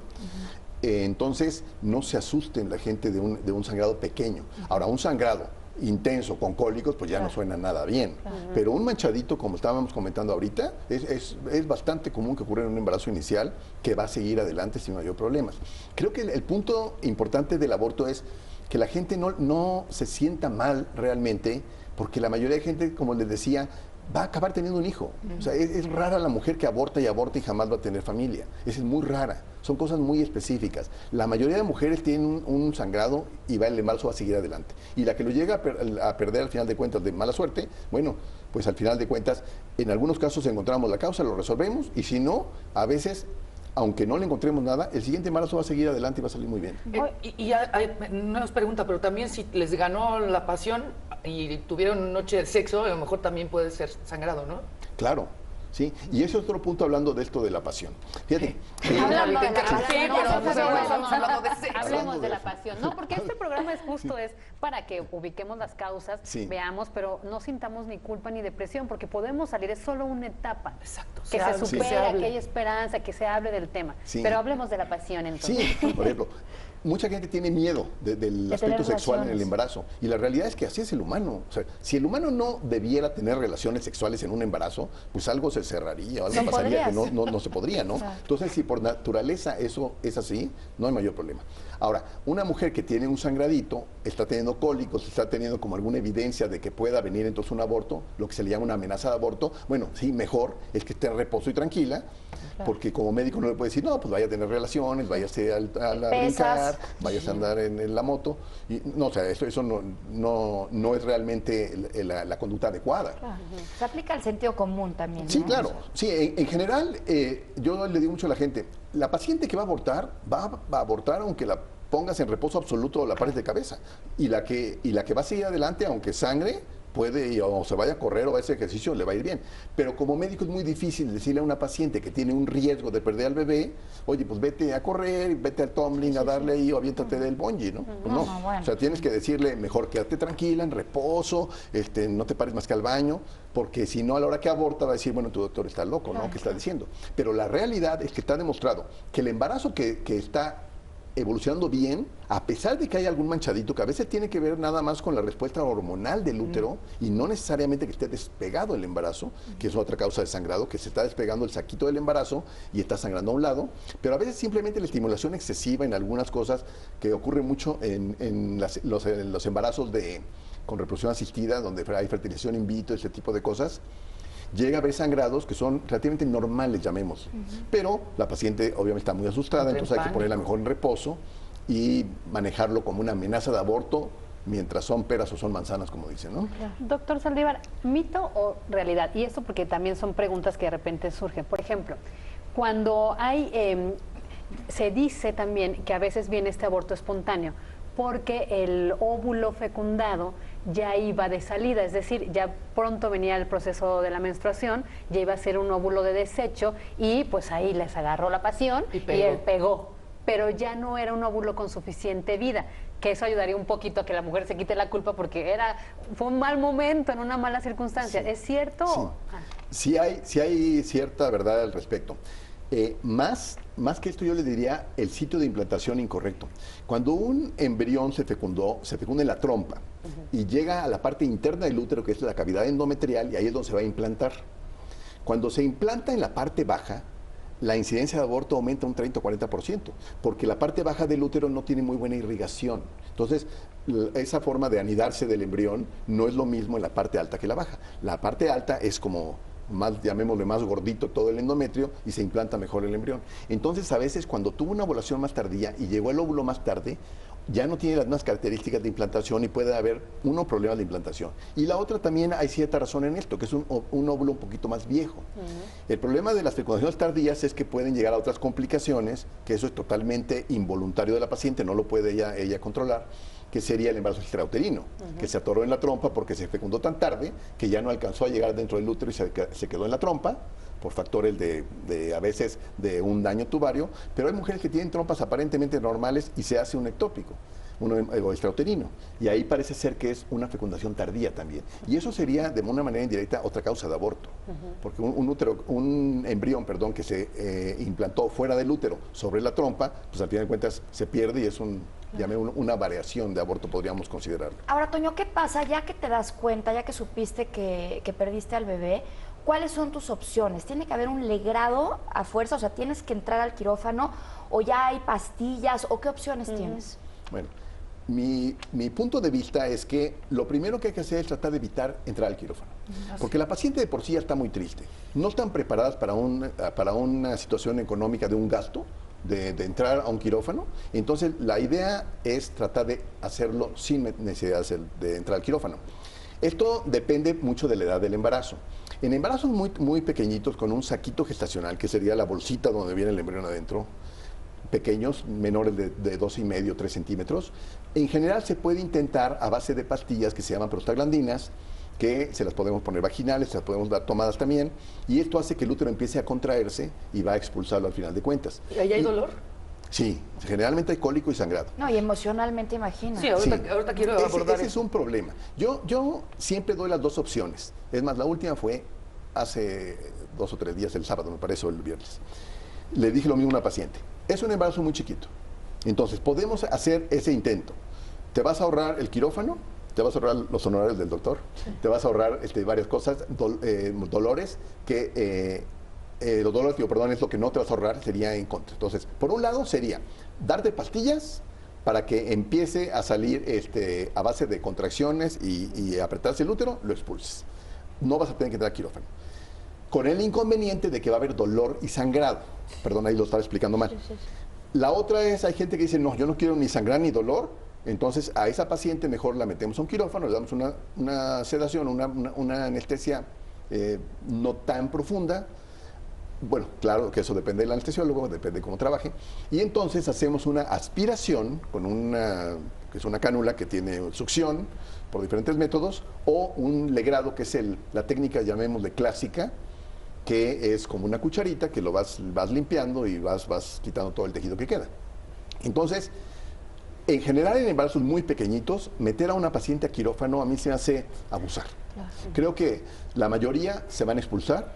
Entonces, no se asusten la gente de un sangrado pequeño. Ahora, un sangrado intenso con cólicos, pues ya no suena nada bien. Pero un manchadito, como estábamos comentando ahorita, es bastante común que ocurra en un embarazo inicial que va a seguir adelante sin mayor problemas. Creo que el punto importante del aborto es que la gente no se sienta mal realmente, porque la mayoría de gente, como les decía, va a acabar teniendo un hijo. O sea, es rara la mujer que aborta y jamás va a tener familia. Esa es muy rara. Son cosas muy específicas. La mayoría de mujeres tienen un sangrado y el embarazo va a seguir adelante. Y la que lo llega a perder al final de cuentas de mala suerte, bueno, pues al final de cuentas, en algunos casos encontramos la causa, lo resolvemos, y si no, a veces, aunque no le encontremos nada, el siguiente embarazo va a seguir adelante y va a salir muy bien. No nos pregunta, pero también si les ganó la pasión y tuvieron noche de sexo, a lo mejor también puede ser sangrado, ¿no? Claro. Sí, y ese es otro punto hablando de esto de la pasión. Fíjate. Hablemos de la pasión. No, porque este programa es justo, es para que ubiquemos las causas, veamos, pero no sintamos ni culpa ni depresión, porque podemos salir, es solo una etapa. Exacto. Que se supera, que hay esperanza, que se hable del tema. Pero hablemos de la pasión entonces. Sí, por ejemplo, mucha gente tiene miedo del aspecto sexual en el embarazo, y la realidad es que así es el humano. O sea, si el humano no debiera tener relaciones sexuales en un embarazo, pues algo se cerraría o algo pasaría que no se podría, ¿no? Exacto. Entonces, si por naturaleza eso es así, no hay mayor problema. Ahora, una mujer que tiene un sangradito, está teniendo cólicos, está teniendo como alguna evidencia de que pueda venir entonces un aborto, lo que se le llama una amenaza de aborto, bueno, sí, mejor es que esté en reposo y tranquila, porque como médico no le puede decir, no, pues vaya a tener relaciones, váyase a brincar, vayas a andar en la moto. Y, no, o sea, eso no es realmente la conducta adecuada. Claro. Se aplica el sentido común también, Sí, ¿no? claro. Sí, en general, yo le digo mucho a la gente, la paciente que va a abortar aunque la pongas en reposo absoluto o la pares de cabeza. Y la que va a seguir adelante, aunque sangre, puede, o se vaya a correr o a ese ejercicio, le va a ir bien. Pero como médico es muy difícil decirle a una paciente que tiene un riesgo de perder al bebé, oye, pues vete a correr, vete al tumbling, a darle ahí, o aviéntate del bungee, ¿no? No. Bueno. O sea, tienes que decirle, mejor quédate tranquila, en reposo, no te pares más que al baño, porque si no, a la hora que aborta va a decir, bueno, tu doctor está loco, ¿no? ¿Qué está diciendo? Pero la realidad es que está demostrado que el embarazo que está evolucionando bien, a pesar de que hay algún manchadito que a veces tiene que ver nada más con la respuesta hormonal del útero y no necesariamente que esté despegado el embarazo, que es otra causa de sangrado, que se está despegando el saquito del embarazo y está sangrando a un lado, pero a veces simplemente la estimulación excesiva en algunas cosas que ocurre mucho en los embarazos con reproducción asistida, donde hay fertilización in vitro, ese tipo de cosas, llega a haber sangrados que son relativamente normales, llamemos. Pero la paciente obviamente está muy asustada, entonces hay que ponerla mejor en reposo y manejarlo como una amenaza de aborto mientras son peras o son manzanas, como dicen, ¿no? Doctor Saldívar, ¿mito o realidad? Y esto porque también son preguntas que de repente surgen. Por ejemplo, cuando se dice también que a veces viene este aborto espontáneo porque el óvulo fecundado ya iba de salida, es decir, ya pronto venía el proceso de la menstruación, ya iba a ser un óvulo de desecho y pues ahí les agarró la pasión y él pegó, pero ya no era un óvulo con suficiente vida, que eso ayudaría un poquito a que la mujer se quite la culpa porque fue un mal momento, en una mala circunstancia. Sí. ¿Es cierto? Sí. Sí hay cierta verdad al respecto. Más que esto yo le diría el sitio de implantación incorrecto. Cuando un embrión se fecunda en la trompa y llega a la parte interna del útero, que es la cavidad endometrial, y ahí es donde se va a implantar. Cuando se implanta en la parte baja, la incidencia de aborto aumenta un 30 o 40%, porque la parte baja del útero no tiene muy buena irrigación. Entonces, esa forma de anidarse del embrión no es lo mismo en la parte alta que la baja. La parte alta es como llamémosle más gordito todo el endometrio y se implanta mejor el embrión. Entonces, a veces cuando tuvo una ovulación más tardía y llegó el óvulo más tarde, ya no tiene las mismas características de implantación y puede haber problemas de implantación. Y la otra también hay cierta razón en esto, que es un óvulo un poquito más viejo. El problema de las fecundaciones tardías es que pueden llegar a otras complicaciones, que eso es totalmente involuntario de la paciente, no lo puede ella controlar, que sería el embarazo extrauterino, que se atoró en la trompa porque se fecundó tan tarde que ya no alcanzó a llegar dentro del útero y se quedó en la trompa por factores a veces de un daño tubario, pero hay mujeres que tienen trompas aparentemente normales y se hace un ectópico. uno extrauterino. Y ahí parece ser que es una fecundación tardía también. Y eso sería, de una manera indirecta, otra causa de aborto. Porque un embrión, que se implantó fuera del útero sobre la trompa, pues al final de cuentas se pierde y es una variación de aborto, podríamos considerarlo. Ahora, Toño, ¿qué pasa ya que te das cuenta, ya que supiste que perdiste al bebé? ¿Cuáles son tus opciones? ¿Tiene que haber un legrado a fuerza? O sea, ¿tienes que entrar al quirófano o ya hay pastillas o qué opciones tienes? Bueno, mi punto de vista es que lo primero que hay que hacer es tratar de evitar entrar al quirófano. Porque la paciente de por sí ya está muy triste. No están preparadas para una situación económica de un gasto, de entrar a un quirófano. Entonces, la idea es tratar de hacerlo sin necesidad de entrar al quirófano. Esto depende mucho de la edad del embarazo. En embarazos muy pequeñitos, con un saquito gestacional, que sería la bolsita donde viene el embrión adentro, pequeños, menores de 2,5, 3 centímetros, en general se puede intentar a base de pastillas que se llaman prostaglandinas, que se las podemos poner vaginales, se las podemos dar tomadas también, y esto hace que el útero empiece a contraerse y va a expulsarlo al final de cuentas. ¿Y ahí hay dolor? Sí, generalmente hay cólico y sangrado. No, y emocionalmente, imagina. Sí, ahorita quiero abordar ese es un problema. Yo siempre doy las dos opciones. Es más, la última fue hace 2 o 3 días, el sábado, me parece, o el viernes. Le dije lo mismo a una paciente. Es un embarazo muy chiquito. Entonces, podemos hacer ese intento. Te vas a ahorrar el quirófano, te vas a ahorrar los honorarios del doctor, te vas a ahorrar varias cosas, dolores que... los dolores, es lo que no te vas a ahorrar, sería en contra. Entonces, por un lado sería darte pastillas para que empiece a salir a base de contracciones y apretarse el útero, lo expulses. No vas a tener que entrar a quirófano. Con el inconveniente de que va a haber dolor y sangrado. Perdón, ahí lo estaba explicando mal. La otra es, hay gente que dice, no, yo no quiero ni sangrar ni dolor, entonces a esa paciente mejor la metemos a un quirófano, le damos una sedación, una anestesia no tan profunda. Bueno, claro que eso depende del anestesiólogo, depende de cómo trabaje. Y entonces hacemos una aspiración con que es una cánula que tiene succión por diferentes métodos, o un legrado, que es la técnica, llamémosle clásica, que es como una cucharita que lo vas limpiando y vas quitando todo el tejido que queda. Entonces, en general en embarazos muy pequeñitos, meter a una paciente a quirófano a mí se me hace abusar. Creo que la mayoría se van a expulsar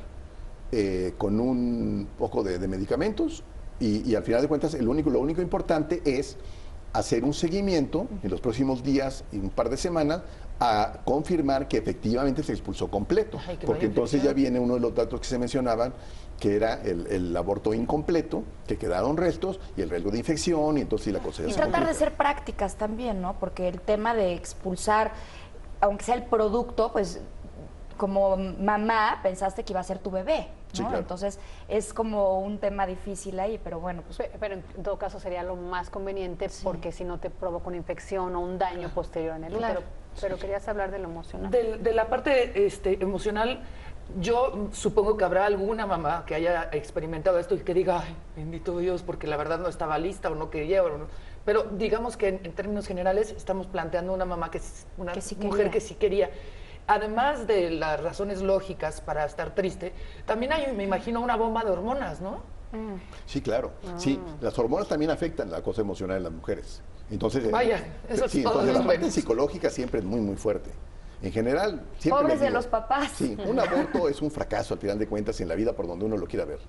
con un poco de medicamentos y al final de cuentas lo único importante es hacer un seguimiento en los próximos días y un par de semanas a confirmar que efectivamente se expulsó completo, porque entonces ya viene uno de los datos que se mencionaban, que era el aborto incompleto, que quedaron restos y el riesgo de infección, y entonces la cosa ya y se tratar complica. de ser prácticas también, ¿no? Porque el tema de expulsar, aunque sea el producto, pues como mamá pensaste que iba a ser tu bebé, ¿no? Sí, claro. Entonces es como un tema difícil ahí, pero bueno, pues... Pero en todo caso sería lo más conveniente, porque si no te provoca una infección o un daño posterior en el útero. Pero querías hablar de lo emocional. De la parte emocional, yo supongo que habrá alguna mamá que haya experimentado esto y que diga, ay, bendito Dios, porque la verdad no estaba lista o no quería. Pero digamos que en términos generales estamos planteando una mamá que es una mujer que sí quería. Además de las razones lógicas para estar triste, también hay, me imagino, una bomba de hormonas, ¿no? Sí, claro. Sí, las hormonas también afectan la cosa emocional en las mujeres. Entonces, vaya, eso sí, es todo. entonces la parte psicológica siempre es muy, muy fuerte. En general, siempre pobres les digo, de los papás. Sí, un aborto es un fracaso al final de cuentas en la vida por donde uno lo quiera ver.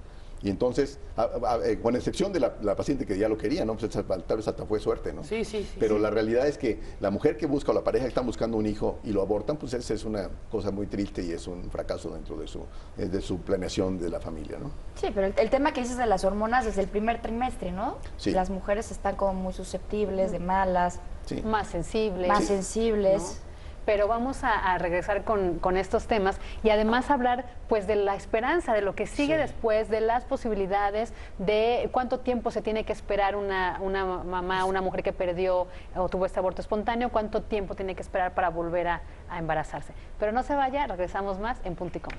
Y entonces, con excepción de la paciente que ya lo quería, ¿no? Pues tal vez hasta fue suerte, ¿no? Sí, sí, sí. Pero sí. la realidad es que la mujer que busca o la pareja que están buscando un hijo y lo abortan, pues esa es una cosa muy triste y es un fracaso dentro de su planeación de la familia, ¿no? Sí, pero el tema que dices de las hormonas desde el primer trimestre, ¿no? Sí. Las mujeres están como muy susceptibles, de malas, Sí. Más sensibles. más sensibles. ¿no? Pero vamos a regresar con estos temas y además hablar pues de la esperanza, de lo que sigue después, de las posibilidades, de cuánto tiempo se tiene que esperar una mamá, una mujer que perdió o tuvo este aborto espontáneo, cuánto tiempo tiene que esperar para volver a embarazarse. Pero no se vaya, regresamos más en Punto y Coma.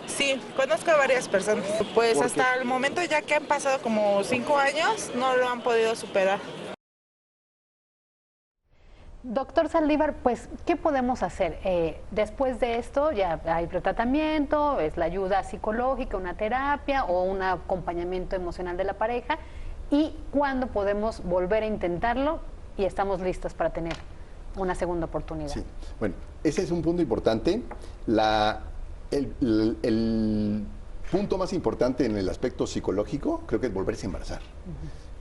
Sí, conozco a varias personas. Pues hasta el momento, ya que han pasado como 5 años, no lo han podido superar. Doctor Saldívar, pues, ¿qué podemos hacer? Después de esto ya hay tratamiento, es la ayuda psicológica, una terapia o un acompañamiento emocional de la pareja. ¿Y cuándo podemos volver a intentarlo y estamos listos para tener una segunda oportunidad? Sí, bueno, ese es un punto importante. El punto más importante en el aspecto psicológico creo que es volverse a embarazar.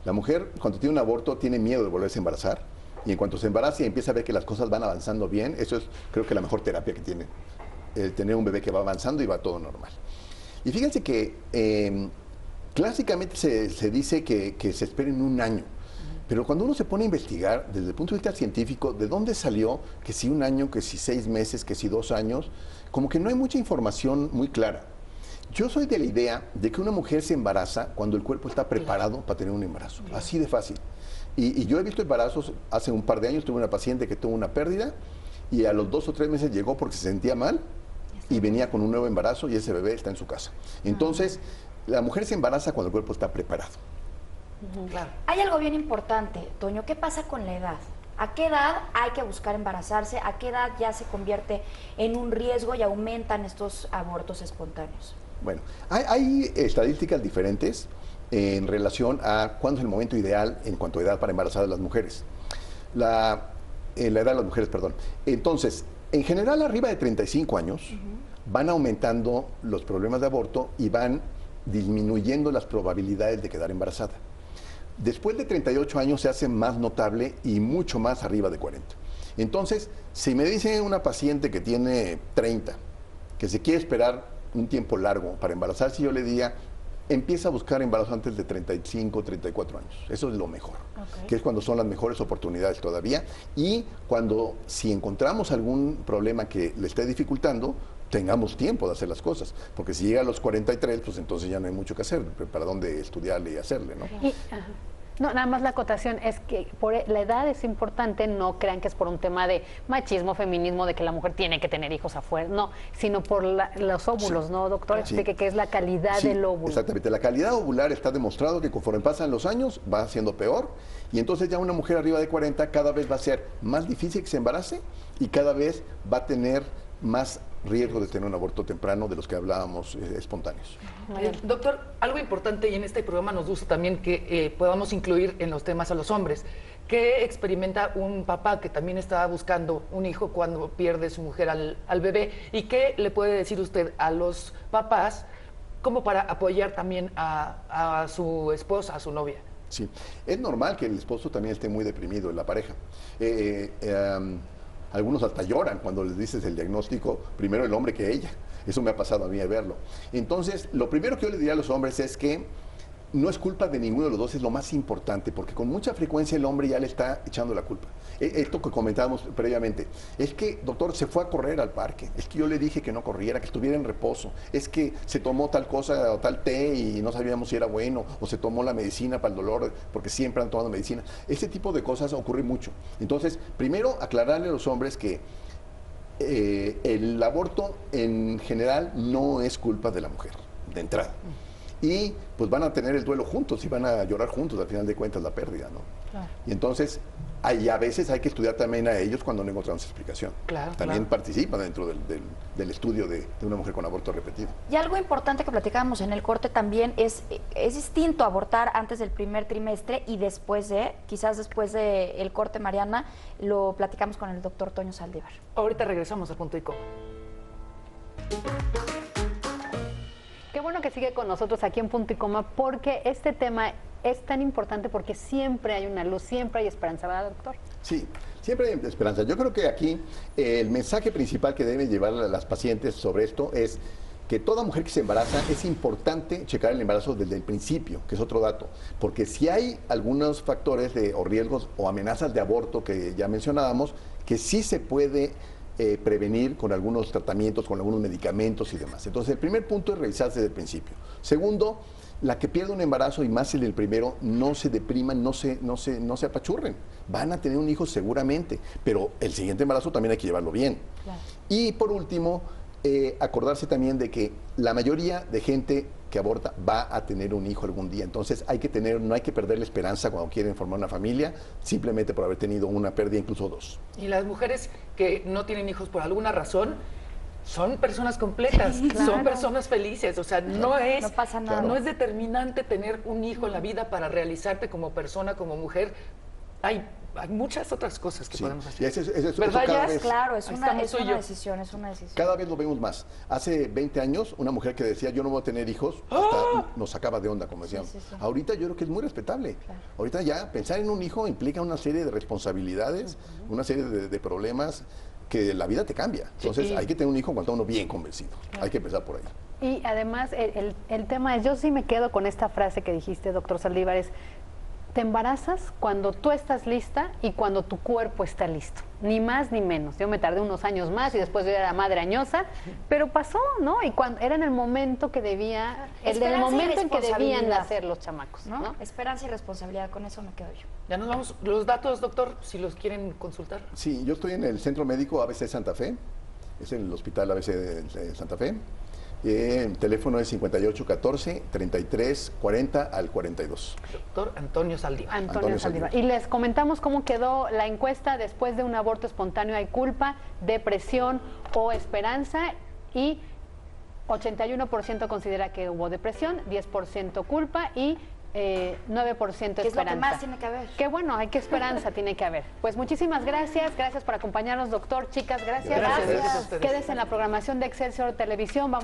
La mujer, cuando tiene un aborto, tiene miedo de volverse a embarazar. Y en cuanto se embaraza y empieza a ver que las cosas van avanzando bien, eso es, creo que la mejor terapia que tiene. El tener un bebé que va avanzando y va todo normal. Y fíjense que clásicamente se dice que se esperen un año. Pero cuando uno se pone a investigar, desde el punto de vista científico, ¿de dónde salió que si un año, que si 6 meses, que si 2 años? Como que no hay mucha información muy clara. Yo soy de la idea de que una mujer se embaraza cuando el cuerpo está preparado para tener un embarazo. Así de fácil. Y yo he visto embarazos, hace un par de años tuve una paciente que tuvo una pérdida y a los 2 o 3 meses llegó porque se sentía mal y venía con un nuevo embarazo y ese bebé está en su casa. Entonces, la mujer se embaraza cuando el cuerpo está preparado. Claro. Hay algo bien importante, Toño, ¿qué pasa con la edad? ¿A qué edad hay que buscar embarazarse? ¿A qué edad ya se convierte en un riesgo y aumentan estos abortos espontáneos? Bueno, hay estadísticas diferentes en relación a cuándo es el momento ideal en cuanto a edad para embarazar a las mujeres. La edad de las mujeres, perdón. Entonces, en general, arriba de 35 años van aumentando los problemas de aborto y van disminuyendo las probabilidades de quedar embarazada. Después de 38 años se hace más notable y mucho más arriba de 40. Entonces, si me dice una paciente que tiene 30, que se quiere esperar un tiempo largo para embarazarse, yo le diría, empieza a buscar embarazo antes de 35, 34 años. Eso es lo mejor, que es cuando son las mejores oportunidades todavía. Y cuando, si encontramos algún problema que le esté dificultando, tengamos tiempo de hacer las cosas. Porque si llega a los 43, pues entonces ya no hay mucho que hacer, para dónde estudiarle y hacerle, ¿no? No, nada más la acotación es que por la edad es importante, no crean que es por un tema de machismo, feminismo, de que la mujer tiene que tener hijos afuera, no, sino por los óvulos, ¿no, doctor? Explique qué es la calidad del óvulo. Exactamente, la calidad ovular está demostrado que conforme pasan los años va siendo peor y entonces ya una mujer arriba de 40 cada vez va a ser más difícil que se embarace y cada vez va a tener más riesgo de tener un aborto temprano de los que hablábamos espontáneos. Doctor, algo importante y en este programa nos gusta también que podamos incluir en los temas a los hombres. ¿Qué experimenta un papá que también está buscando un hijo cuando pierde su mujer al bebé? ¿Y qué le puede decir usted a los papás como para apoyar también a su esposa, a su novia? Sí, es normal que el esposo también esté muy deprimido en la pareja. Algunos hasta lloran cuando les dices el diagnóstico, primero el hombre que ella. Eso me ha pasado a mí de verlo. Entonces, lo primero que yo le diría a los hombres es que no es culpa de ninguno de los dos, es lo más importante, porque con mucha frecuencia el hombre ya le está echando la culpa. Esto que comentábamos previamente, es que, doctor, se fue a correr al parque, es que yo le dije que no corriera, que estuviera en reposo, es que se tomó tal cosa o tal té y no sabíamos si era bueno, o se tomó la medicina para el dolor, porque siempre han tomado medicina. Ese tipo de cosas ocurre mucho. Entonces, primero, aclararle a los hombres que el aborto en general no es culpa de la mujer, de entrada. Y pues van a tener el duelo juntos y van a llorar juntos, al final de cuentas, la pérdida, ¿no? Claro. Y entonces, a veces hay que estudiar también a ellos cuando no encontramos explicación. Claro, también participan dentro del estudio de una mujer con aborto repetido. Y algo importante que platicábamos en el corte también es distinto abortar antes del primer trimestre y después quizás después del corte, Mariana, lo platicamos con el doctor Toño Saldívar. Ahorita regresamos a Punto y Coma. Qué bueno que sigue con nosotros aquí en Punto y Coma, porque este tema es tan importante porque siempre hay una luz, siempre hay esperanza, ¿verdad, doctor? Sí, siempre hay esperanza. Yo creo que aquí el mensaje principal que deben llevar a las pacientes sobre esto es que toda mujer que se embaraza es importante checar el embarazo desde el principio, que es otro dato, porque si hay algunos factores o riesgos o amenazas de aborto que ya mencionábamos, que sí se puede prevenir con algunos tratamientos, con algunos medicamentos y demás. Entonces, el primer punto es revisarse desde el principio. Segundo, la que pierde un embarazo y más en el primero, no se depriman, no se apachurren. Van a tener un hijo seguramente, pero el siguiente embarazo también hay que llevarlo bien. Claro. Y por último, acordarse también de que la mayoría de gente que aborta va a tener un hijo algún día. Entonces no hay que perder la esperanza cuando quieren formar una familia, simplemente por haber tenido una pérdida, incluso dos. Y las mujeres que no tienen hijos por alguna razón, son personas completas, son personas felices, o sea, no pasa nada. No es determinante tener un hijo en la vida para realizarte como persona, como mujer. Hay muchas otras cosas que podemos hacer. ¿Verdad, Jazz? Claro, es una decisión. Cada vez lo vemos más. Hace 20 años, una mujer que decía, yo no voy a tener hijos, hasta nos sacaba de onda, como decíamos. Ahorita yo creo que es muy respetable. Ahorita ya pensar en un hijo implica una serie de responsabilidades, una serie de problemas que la vida te cambia. Entonces hay que tener un hijo cuando uno bien convencido. Hay que empezar por ahí. Y además el tema es, yo sí me quedo con esta frase que dijiste, doctor Saldívar, es: te embarazas cuando tú estás lista y cuando tu cuerpo está listo, ni más ni menos. Yo me tardé unos años más y después yo era madre añosa, pero pasó, ¿no? Y cuando era en el momento que debía, el momento en que debían nacer los chamacos, ¿no? Esperanza y responsabilidad, con eso me quedo yo. Ya nos vamos, los datos, doctor, si los quieren consultar. Sí, yo estoy en el Centro Médico ABC Santa Fe, es el Hospital ABC de Santa Fe. El teléfono es 5814-3340 al 42. Doctor Antonio Saldívar. Antonio Saldívar. Y les comentamos cómo quedó la encuesta después de un aborto espontáneo. ¿Hay culpa, depresión o esperanza? Y 81% considera que hubo depresión, 10% culpa y 9% esperanza. ¿Qué es lo que más tiene que haber? Qué bueno, hay que esperanza tiene que haber. Pues muchísimas gracias por acompañarnos, doctor. Chicas, gracias. Gracias. Quédese en la programación de Excelsior Televisión. Vamos